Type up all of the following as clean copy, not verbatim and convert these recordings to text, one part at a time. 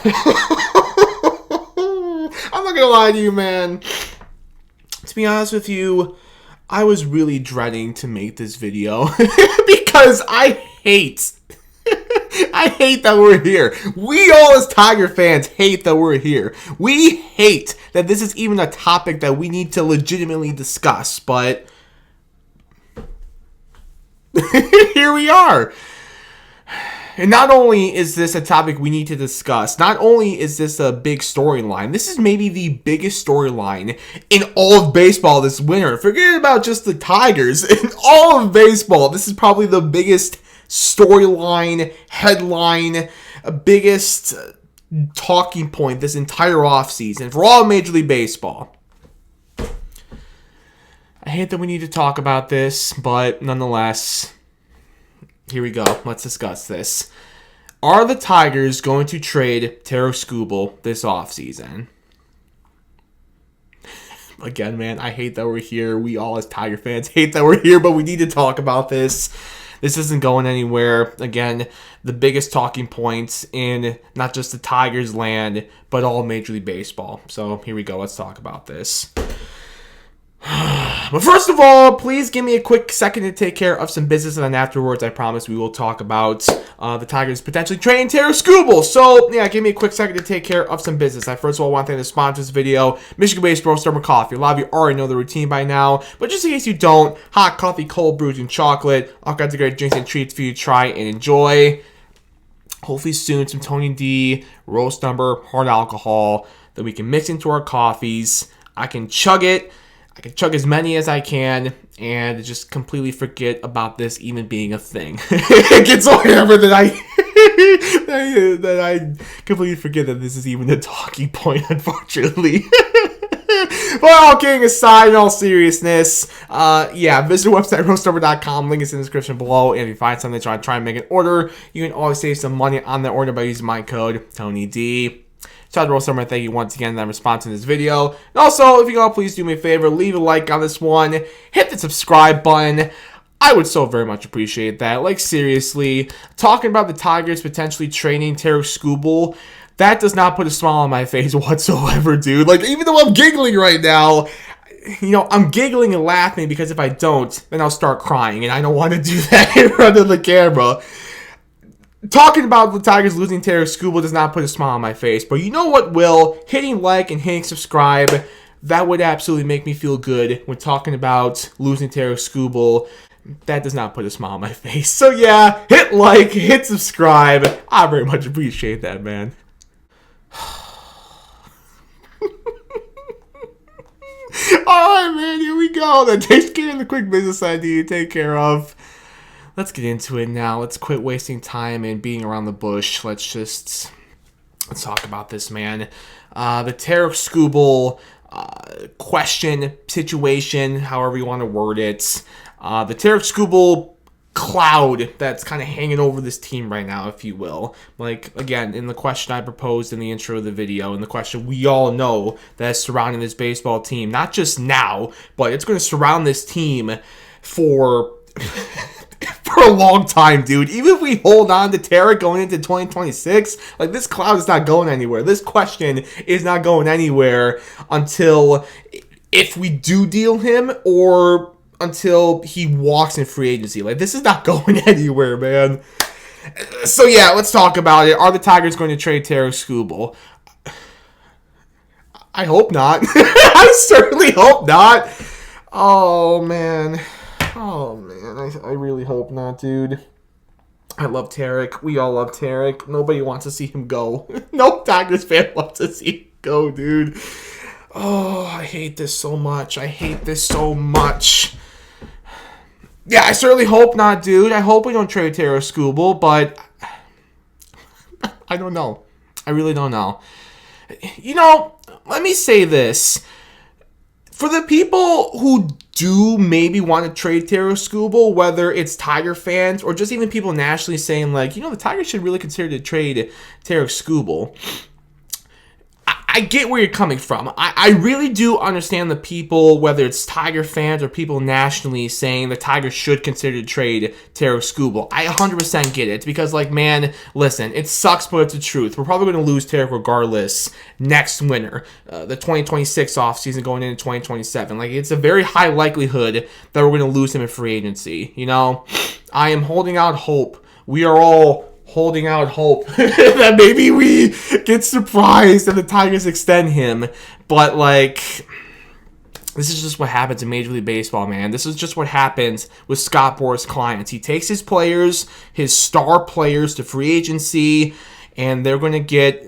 I'm not gonna lie to you, man. To be honest with you, I was really dreading to make this video because I hate that we're here. We all as Tiger fans hate that we're here. We hate that this is even a topic that we need to legitimately discuss, but here we are. And not only is this a topic we need to discuss, not only is this a big storyline, this is maybe the biggest storyline in all of baseball this winter. Forget about just the Tigers. In all of baseball, this is probably the biggest storyline, headline, biggest talking point this entire offseason for all of Major League Baseball. I hate that we need to talk about this, but nonetheless, here we go. Let's discuss this. Are the Tigers going to trade Tarik Skubal this offseason? Again, man, I hate that we're here. We all as Tiger fans hate that we're here, but we need to talk about this. This isn't going anywhere. Again, the biggest talking points in not just the Tigers land, but all Major League Baseball. So here we go. Let's talk about this. But first of all, please give me a quick second to take care of some business, and then afterwards, I promise we will talk about the Tigers potentially trading Tarik Skubal. So, yeah, give me a quick second to take care of some business. I first of all want to thank the sponsor of this video, Michigan-based Roast Summer Coffee. A lot of you already know the routine by now, but just in case you don't, hot coffee, cold brews, and chocolate, all kinds of great drinks and treats for you to try and enjoy. Hopefully soon, some Tony D, roast number, hard alcohol that we can mix into our coffees. I can chug it. I can chug as many as I can and just completely forget about this even being a thing. It gets so hammered that I completely forget that this is even a talking point, unfortunately. But all kidding aside, in all seriousness, visit the website, roastnumber.com. Link is in the description below. And if you find something that you want to try and make an order, you can always save some money on that order by using my code, TonyD. Shout out to Roast Summer, thank you once again for response in this video. And also, if you all please do me a favor, leave a like on this one, hit the subscribe button. I would so very much appreciate that. Like, seriously, talking about the Tigers potentially trading Tarik Skubal, that does not put a smile on my face whatsoever, dude. Like, even though I'm giggling right now, I'm giggling and laughing because if I don't, then I'll start crying, and I don't want to do that in front of the camera. Talking about the Tigers losing Tarik Skubal does not put a smile on my face, but you know what will? Hitting like and hitting subscribe, that would absolutely make me feel good when talking about losing Tarik Skubal. That does not put a smile on my face. So yeah, hit like, hit subscribe. I very much appreciate that, man. Alright, man, here we go. That takes care of the quick business I need to take care of. Let's get into it now. Let's quit wasting time and beating around the bush. Let's talk about this, man. The Tarik Skubal question, situation, however you want to word it. The Tarik Skubal cloud that's kind of hanging over this team right now, if you will. Like, again, in the question I proposed in the intro of the video, and the question we all know that's surrounding this baseball team, not just now, but it's going to surround this team for a long time, dude. Even if we hold on to Tarik going into 2026, like, this cloud is not going anywhere. This question is not going anywhere until if we do deal him or until he walks in free agency. Like, this is not going anywhere, man. So yeah, let's talk about it. Are the Tigers going to trade Tarik Skubal? I hope not. I certainly hope not. Oh man, I really hope not, dude. I love Tarik. We all love Tarik. Nobody wants to see him go. No Tigers fan wants to see him go, dude. Oh, I hate this so much. I hate this so much. Yeah, I certainly hope not, dude. I hope we don't trade Tarik Skubal, but I don't know. I really don't know. You know, let me say this. For the people who do maybe want to trade Tarik Skubal, whether it's Tiger fans or just even people nationally saying, like, the Tigers should really consider to trade Tarik Skubal, I get where you're coming from. I really do understand the people, whether it's Tiger fans or people nationally, saying the Tigers should consider to trade Tarik Skubal. I 100% get it because, like, man, listen, it sucks, but it's the truth. We're probably going to lose Tarik regardless next winter, the 2026 offseason going into 2027. Like, it's a very high likelihood that we're going to lose him in free agency. You know, I am holding out hope. We are all holding out hope that maybe we get surprised and the Tigers extend him. But, like, this is just what happens in Major League Baseball, man. This is just what happens with Scott Boras' clients. He takes his players, his star players, to free agency, and they're going to get...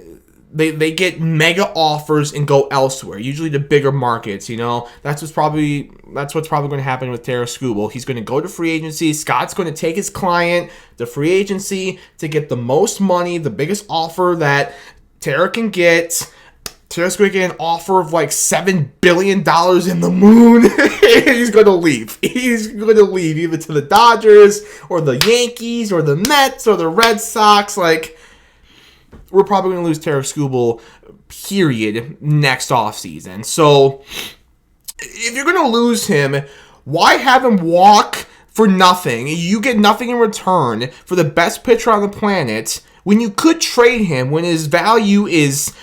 They get mega offers and go elsewhere, usually to bigger markets, you know. That's what's probably going to happen with Tarik Skubal. He's going to go to free agency. Scott's going to take his client to free agency to get the most money, the biggest offer that Tarik can get. Tarik's going to get an offer of like $7 billion in the moon. He's going to leave. He's going to leave either to the Dodgers or the Yankees or the Mets or the Red Sox. Like, we're probably going to lose Tarik Skubal, period, next offseason. So, if you're going to lose him, why have him walk for nothing? You get nothing in return for the best pitcher on the planet when you could trade him when his value is...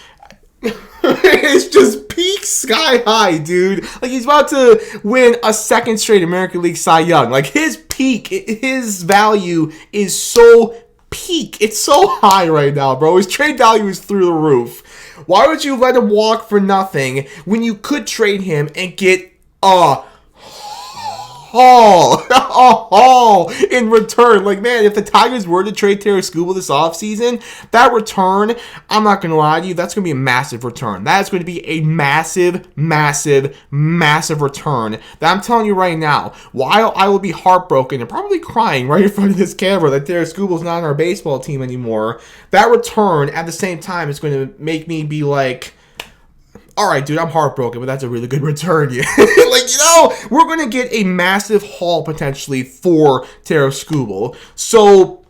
it's just peak sky high, dude. Like, he's about to win a second straight American League Cy Young. Like, his peak, his value is so peak. It's so high right now, bro. His trade value is through the roof. Why would you let him walk for nothing when you could trade him and get a haul in return? Like, man, if the Tigers were to trade Tarik Skubal this offseason, that return, I'm not going to lie to you, that's going to be a massive return. That's going to be a massive return that I'm telling you right now. While I will be heartbroken and probably crying right in front of this camera that Tarik Skubal's not on our baseball team anymore, that return at the same time is going to make me be like, all right, dude, I'm heartbroken, but that's a really good return. Yeah. Like, you know, we're going to get a massive haul potentially for Tarik Skubal. So,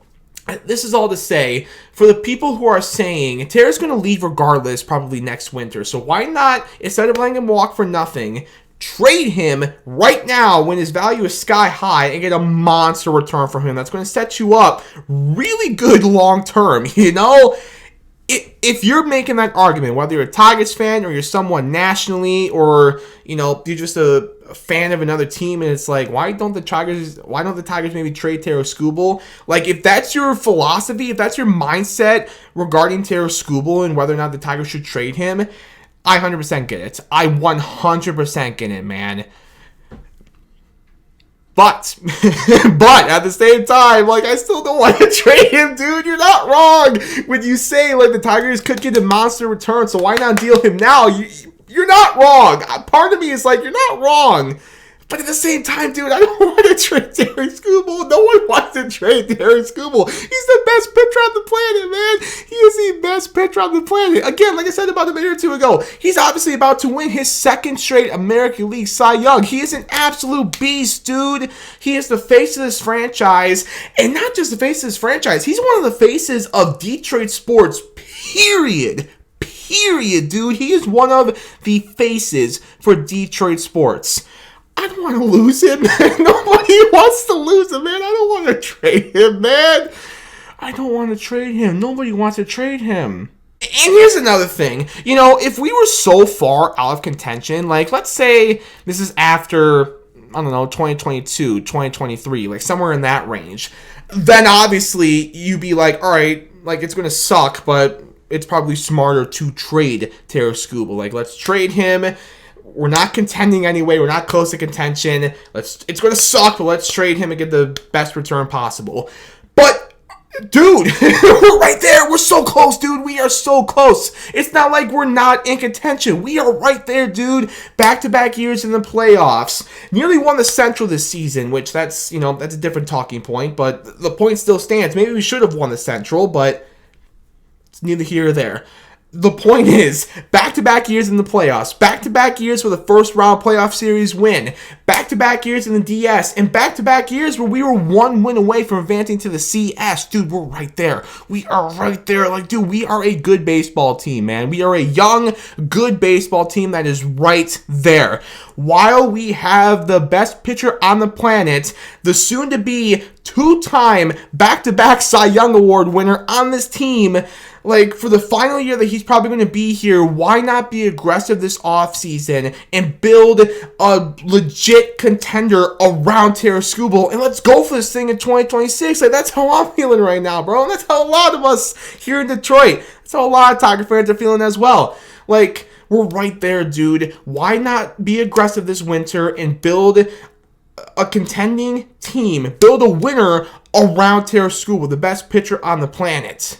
this is all to say, for the people who are saying Tarik's going to leave regardless probably next winter, so why not, instead of letting him walk for nothing, trade him right now when his value is sky high and get a monster return from him that's going to set you up really good long term, you know? If you're making that argument, whether you're a Tigers fan or you're someone nationally or, you know, you're just a fan of another team and it's like, why don't the Tigers maybe trade Tarik Skubal? Like, if that's your philosophy, if that's your mindset regarding Tarik Skubal and whether or not the Tigers should trade him, I 100% get it. I 100% get it, man. But at the same time, like, I still don't want to trade him, dude. You're not wrong when you say, like, the Tigers could get a monster return, so why not deal him now? You're not wrong. Part of me is like, you're not wrong. But at the same time, dude, I don't want to trade Tarik Skubal. No one wants to trade Tarik Skubal. He's the best pitcher on the planet, man. He is the best pitcher on the planet. Again, like I said about a minute or two ago, he's obviously about to win his second straight American League Cy Young. He is an absolute beast, dude. He is the face of this franchise. And not just the face of this franchise. He's one of the faces of Detroit sports, period. Period, dude. He is one of the faces for Detroit sports. I don't want to lose him. Nobody wants to lose him, man. I don't want to trade him, man. I don't want to trade him. Nobody wants to trade him. And here's another thing. You know, if we were so far out of contention, like, let's say this is after, I don't know, 2022, 2023, like somewhere in that range, then obviously you'd be like, all right, like, it's going to suck, but it's probably smarter to trade Tarik Skubal. Like, let's trade him. We're not contending anyway. We're not close to contention. It's going to suck, but let's trade him and get the best return possible. But, dude, we're right there. We're so close, dude. We are so close. It's not like we're not in contention. We are right there, dude. Back-to-back years in the playoffs. Nearly won the Central this season, which that's a different talking point, but the point still stands. Maybe we should have won the Central, but it's neither here or there. the point is, back-to-back years in the playoffs, back-to-back years with a first-round playoff series win, back-to-back years in the DS, and back-to-back years where we were one win away from advancing to the CS. Dude, we're right there. We are right there. Like, dude, we are a good baseball team, man. We are a young, good baseball team that is right there. While we have the best pitcher on the planet, the soon-to-be two-time back-to-back Cy Young Award winner on this team, like, for the final year that he's probably going to be here, why not be aggressive this offseason and build a legit contender around Tarik Skubal? And let's go for this thing in 2026. Like, that's how I'm feeling right now, bro. And that's how a lot of us here in Detroit, that's how a lot of Tiger fans are feeling as well. Like, we're right there, dude. Why not be aggressive this winter and build a contending team, build a winner around Tarik Skubal, the best pitcher on the planet?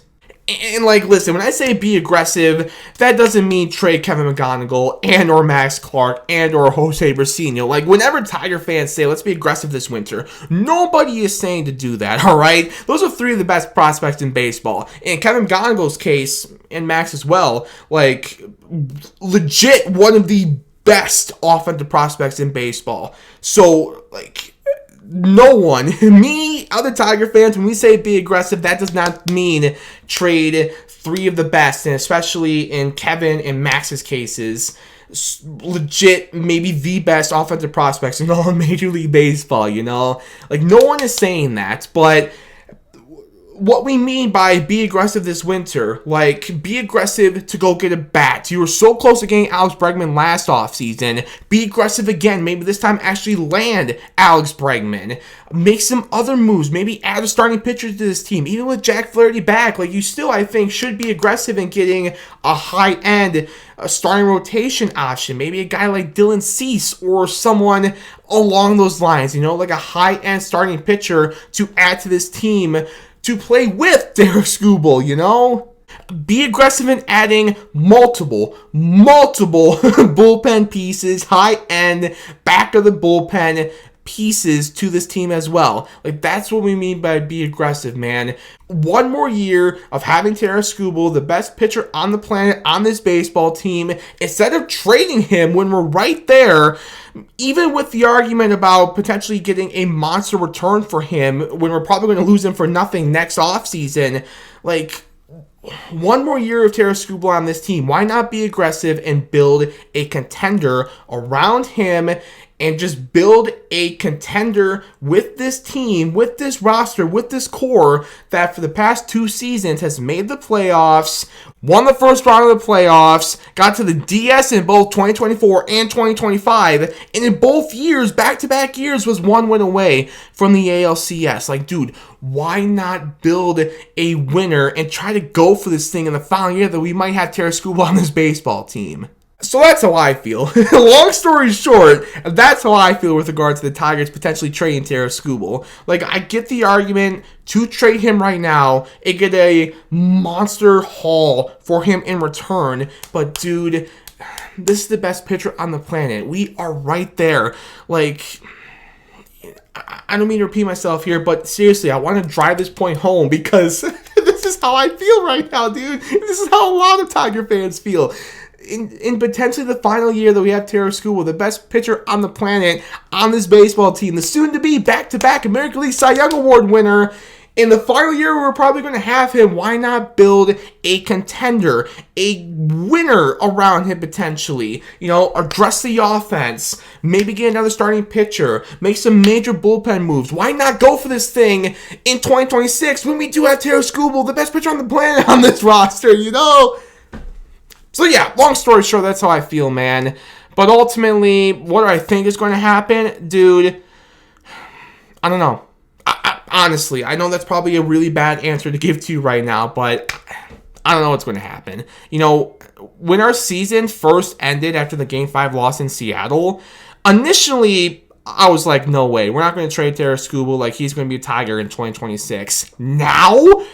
And, like, listen, when I say be aggressive, that doesn't mean trade Kevin McGonigal and or Max Clark and or Jose Brasino. Like, whenever Tiger fans say, let's be aggressive this winter, nobody is saying to do that, all right? Those are three of the best prospects in baseball. In Kevin McGonigal's case, and Max as well, like, legit one of the best offensive prospects in baseball. So, like, no one, me, other Tiger fans, when we say be aggressive, that does not mean trade three of the best, and especially in Kevin and Max's cases, legit, maybe the best offensive prospects in all of Major League Baseball, you know? Like, no one is saying that, but what we mean by be aggressive this winter, like, be aggressive to go get a bat. You were so close to getting Alex Bregman last offseason. Be aggressive again. Maybe this time actually land Alex Bregman. Make some other moves. Maybe add a starting pitcher to this team. Even with Jack Flaherty back, like, you still, I think, should be aggressive in getting a high-end starting rotation option. Maybe a guy like Dylan Cease or someone along those lines, you know, like a high-end starting pitcher to add to this team to play with Tarik Skubal, you know? Be aggressive in adding multiple bullpen pieces, high-end, back of the bullpen pieces to this team as well. Like, that's what we mean by be aggressive, man. One more year of having Tarik Skubal, the best pitcher on the planet, on this baseball team, instead of trading him when we're right there, even with the argument about potentially getting a monster return for him when we're probably going to lose him for nothing next offseason. Like, one more year of Tarik Skubal on this team. Why not be aggressive and build a contender around him and just build a contender with this team, with this roster, with this core that for the past 2 seasons has made the playoffs, won the first round of the playoffs, got to the DS in both 2024 and 2025, and in both years, back-to-back years, was 1 win away from the ALCS. Like, dude, why not build a winner and try to go for this thing in the final year that we might have Tarik Skubal on this baseball team? So that's how I feel. Long story short, that's how I feel with regard to the Tigers potentially trading Tarik Skubal. Like, I get the argument to trade him right now and get a monster haul for him in return. But, dude, this is the best pitcher on the planet. We are right there. Like, I don't mean to repeat myself here, but seriously, I want to drive this point home because this is how I feel right now, dude. This is how a lot of Tiger fans feel. In potentially the final year that we have Tarik Skubal, the best pitcher on the planet, on this baseball team, the soon-to-be back-to-back American League Cy Young Award winner, in the final year we're probably going to have him, why not build a contender, a winner around him potentially? You know, address the offense, maybe get another starting pitcher, make some major bullpen moves. Why not go for this thing in 2026 when we do have Tarik Skubal, the best pitcher on the planet, on this roster, you know? So yeah, long story short, that's how I feel, man. But ultimately, what do I think is going to happen? Dude, I don't know. Honestly, I know that's probably a really bad answer to give to you right now, but I don't know what's going to happen. You know, when our season first ended after the Game 5 loss in Seattle, initially, I was like, no way. We're not going to trade Tarik Skubal. Like, he's going to be a Tiger in 2026. Now,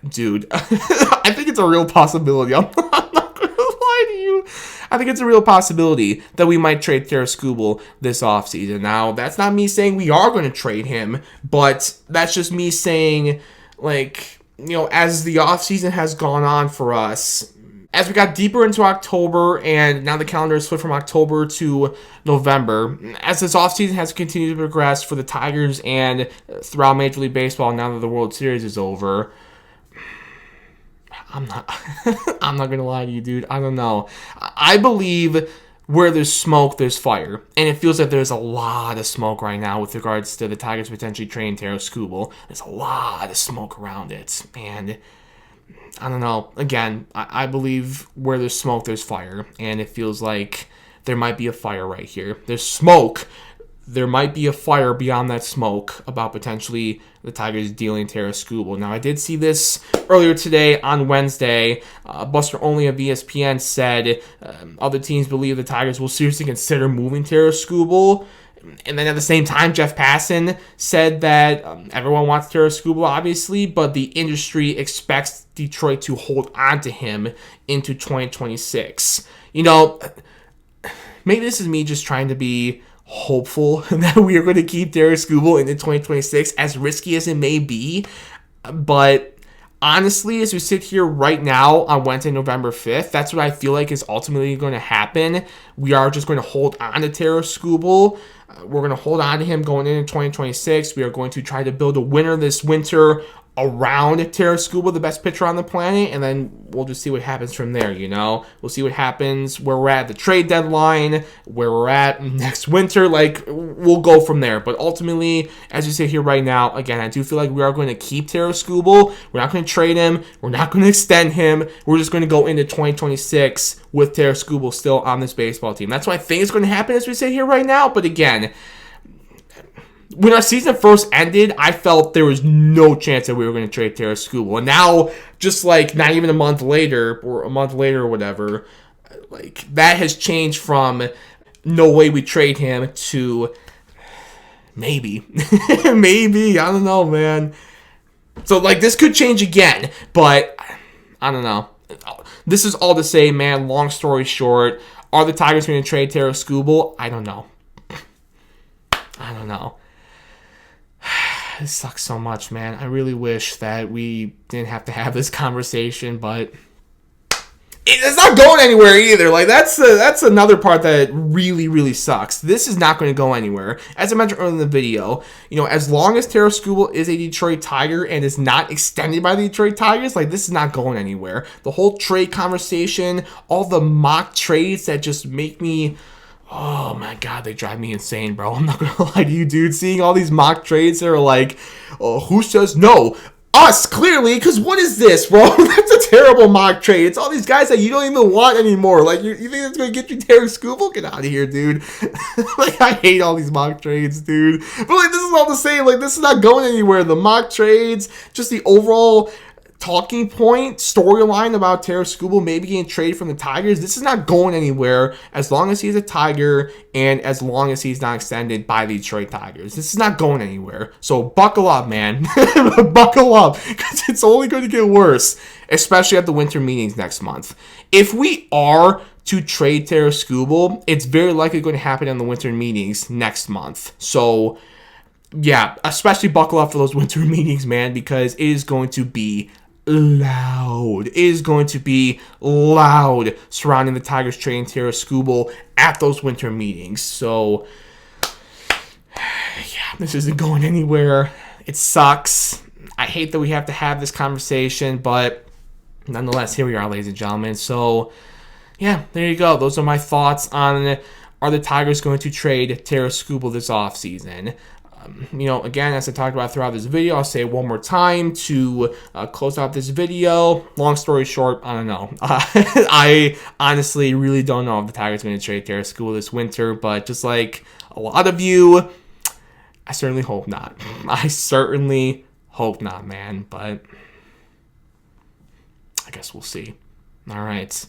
dude, I think it's a real possibility. I'm not going to lie to you. I think it's a real possibility that we might trade Tarik Skubal this offseason. Now, that's not me saying we are going to trade him, but that's just me saying, like, as the offseason has gone on for us, as we got deeper into October, and now the calendar is flipped from October to November, as this offseason has continued to progress for the Tigers and throughout Major League Baseball, now that the World Series is over, I'm not I'm not gonna lie to you, dude. I don't know. I believe where there's smoke, there's fire. And it feels like there's a lot of smoke right now with regards to the Tigers potentially trading Tarik Skubal. There's a lot of smoke around it. And I don't know. Again, I believe where there's smoke, there's fire. And it feels like there might be a fire right here. There's smoke. There might be a fire beyond that smoke about potentially the Tigers dealing Tarik Skubal. Now, I did see this earlier today on Wednesday. Buster Olney of ESPN said other teams believe the Tigers will seriously consider moving Tarik Skubal. And then at the same time, Jeff Passan said that everyone wants Tarik Skubal, obviously, but the industry expects Detroit to hold on to him into 2026. Maybe this is me just trying to be hopeful that we are going to keep Tarik Skubal into 2026, as risky as it may be. But honestly, as we sit here right now on Wednesday, November 5th, that's what I feel like is ultimately going to happen. We are just going to hold on to Tarik Skubal. We're going to hold on to him going into 2026. We are going to try to build a winner this winter around Tarik Skubal, the best pitcher on the planet, and then we'll just see what happens from there, We'll see what happens, where we're at the trade deadline, where we're at next winter, we'll go from there. But ultimately, as you sit here right now, again, I do feel like we are going to keep Tarik Skubal. We're not going to trade him. We're not going to extend him. We're just going to go into 2026 with Tarik Skubal still on this baseball team. That's what I think is going to happen as we sit here right now. But again, when our season first ended, I felt there was no chance that we were going to trade Tarik Skubal. And now, just not even a month later, or whatever, that has changed from no way we trade him to maybe. Maybe. I don't know, man. So, this could change again, but I don't know. This is all to say, man, long story short, are the Tigers going to trade Tarik Skubal? I don't know. This sucks so much, man. I really wish that we didn't have to have this conversation, but it's not going anywhere either. That's another part that really, really sucks. This is not going to go anywhere. As I mentioned earlier in the video, as long as Tarik Skubal is a Detroit Tiger and is not extended by the Detroit Tigers, this is not going anywhere. The whole trade conversation, all the mock trades that just make me... Oh my God, they drive me insane, bro. I'm not gonna lie to you, dude. Seeing all these mock trades that are who says no? Us, clearly, because what is this, bro? That's a terrible mock trade. It's all these guys that you don't even want anymore. You think that's gonna get you Tarik Skubal? Get out of here, dude. I hate all these mock trades, dude. But this is all the same. This is not going anywhere. The mock trades, just the overall talking point, storyline about Tarik Skubal maybe getting traded from the Tigers. This is not going anywhere as long as he's a Tiger and as long as he's not extended by the Detroit Tigers. This is not going anywhere. So buckle up, man. Buckle up, because it's only going to get worse, especially at the winter meetings next month. If we are to trade Tarik Skubal, it's very likely going to happen in the winter meetings next month. So yeah, especially buckle up for those winter meetings, man, because it is going to be loud. It is going to be loud surrounding the Tigers trading Tarik Skubal at those winter meetings. So, yeah, this isn't going anywhere. It sucks. I hate that we have to have this conversation, but nonetheless, here we are, ladies and gentlemen. So, yeah, there you go. Those are my thoughts on, are the Tigers going to trade Tarik Skubal this offseason? Again, as I talked about throughout this video, I'll say it one more time to close out this video. Long story short, I don't know. I honestly really don't know if the Tigers are going to trade Tarik Skubal this winter, but just like a lot of you, I certainly hope not. I certainly hope not, man, but I guess we'll see. All right.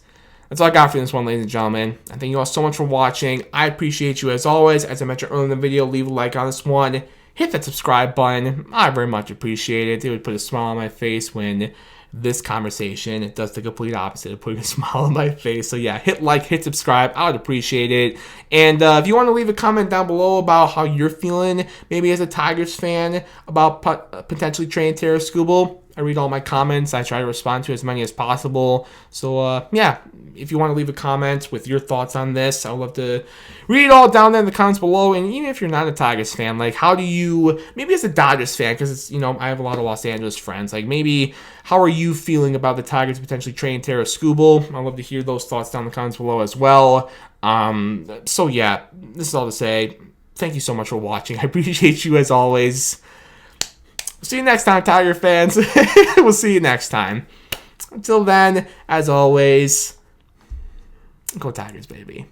That's all I got for this one, ladies and gentlemen. I thank you all so much for watching. I appreciate you as always. As I mentioned earlier in the video, leave a like on this one. Hit that subscribe button. I very much appreciate it. It would put a smile on my face when this conversation does the complete opposite of putting a smile on my face. So yeah, hit like, hit subscribe. I would appreciate it. And if you want to leave a comment down below about how you're feeling, maybe as a Tigers fan, about potentially trading Tarik Skubal, I read all my comments. I try to respond to as many as possible. So, yeah, if you want to leave a comment with your thoughts on this, I'd love to read it all down there in the comments below. And even if you're not a Tigers fan, like, how do you, maybe as a Dodgers fan, because it's, I have a lot of Los Angeles friends, like, maybe how are you feeling about the Tigers potentially trading Tarik Skubal? I'd love to hear those thoughts down in the comments below as well. So, yeah, this is all to say. Thank you so much for watching. I appreciate you as always. See you next time, Tiger fans. We'll see you next time. Until then, as always, go Tigers, baby.